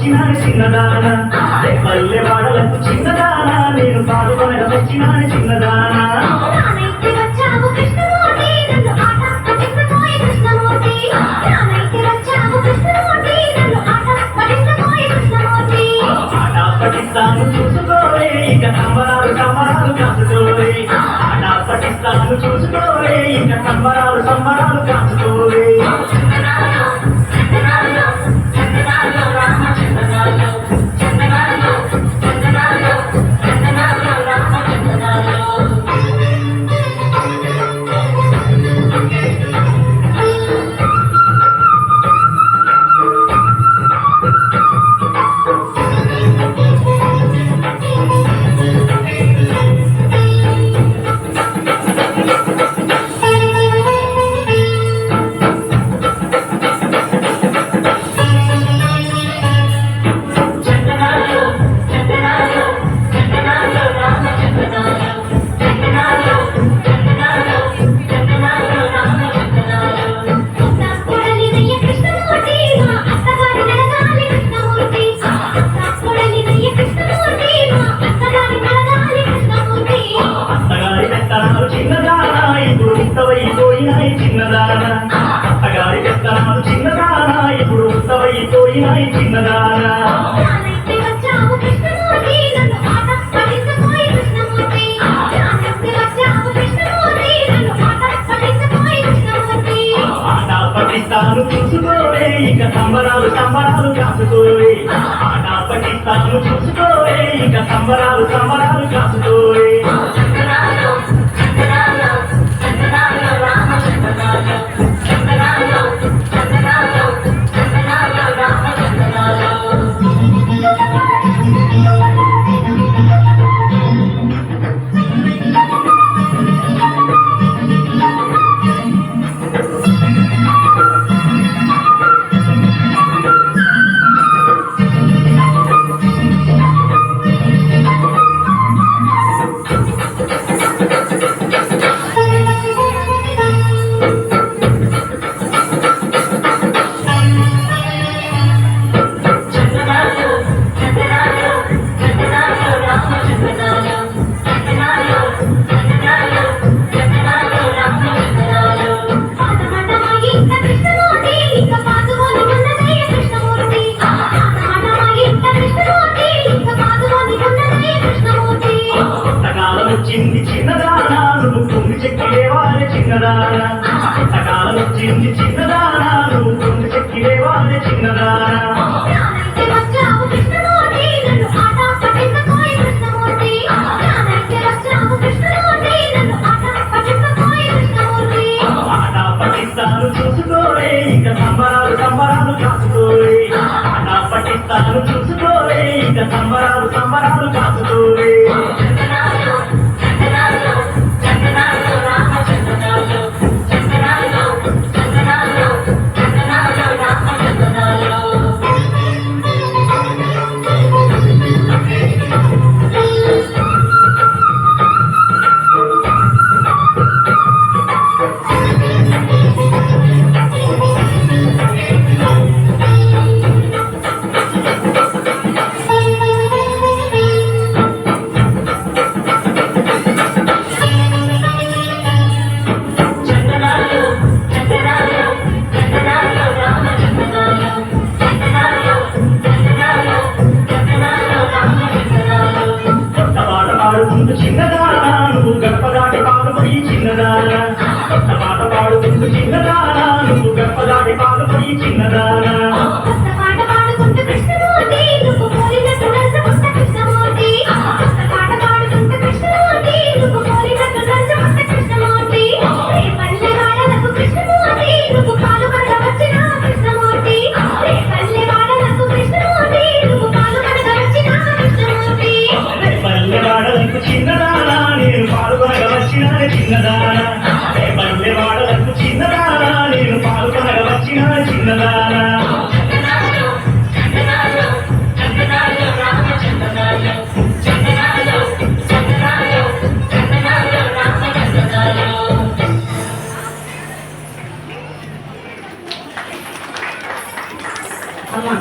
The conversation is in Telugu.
వచ్చిన చిన్నదాన పల్లె వాడలకు చిన్నదాన నేను పాల్గొనగ వచ్చిన చిన్నదాన పట్టిస్తాను చూసుకోవే ఇక సంబరాలు సంబరాలు కాసుకోవే ఆట పట్టిస్తాను చూసుకోవే ఇక సంబరాలు సంబరాలు కాసుకోవే అత్తగారి పెత్తనాలు చిన్నదానా ఇప్పుడు ఉత్తవైపోయినాయి చిన్నదానా ఆట పట్టిస్తాను చూసుకోవే ఇక సంబరాలు సంబరాలు కాసుకోవే ఆట పట్టిస్తాను చూసుకోవే ఇక సంబరాలు సంబరాలు కాసుకోవే చిన్నదానా నువ్వు కుండి చెక్కిలేవాలే చిన్నదానా సకాలం వచ్చింది చిన్నదానా నువ్వు కుండి చెక్కిలేవాలే చిన్నదానా ఆట పట్టిస్తాను చూసుకోవే ఇక సంబరాలు సంబరాలు కాసుకోవే ఆట పట్టిస్తాను చూసుకోవే ఇక సంబరాలు సంబరాలు కాసుకోవే చిన్నదానా నువ్వు గడపదాటి పాలుపడి చిన్నదానా కొత్త పాట పాడుకుంటూ చిన్నదానా నువ్వు గడపదాటి పాలుపడి చిన్నదానా చిన్నదానా నేను పాల్గొనగా వచ్చిన చిన్నదానా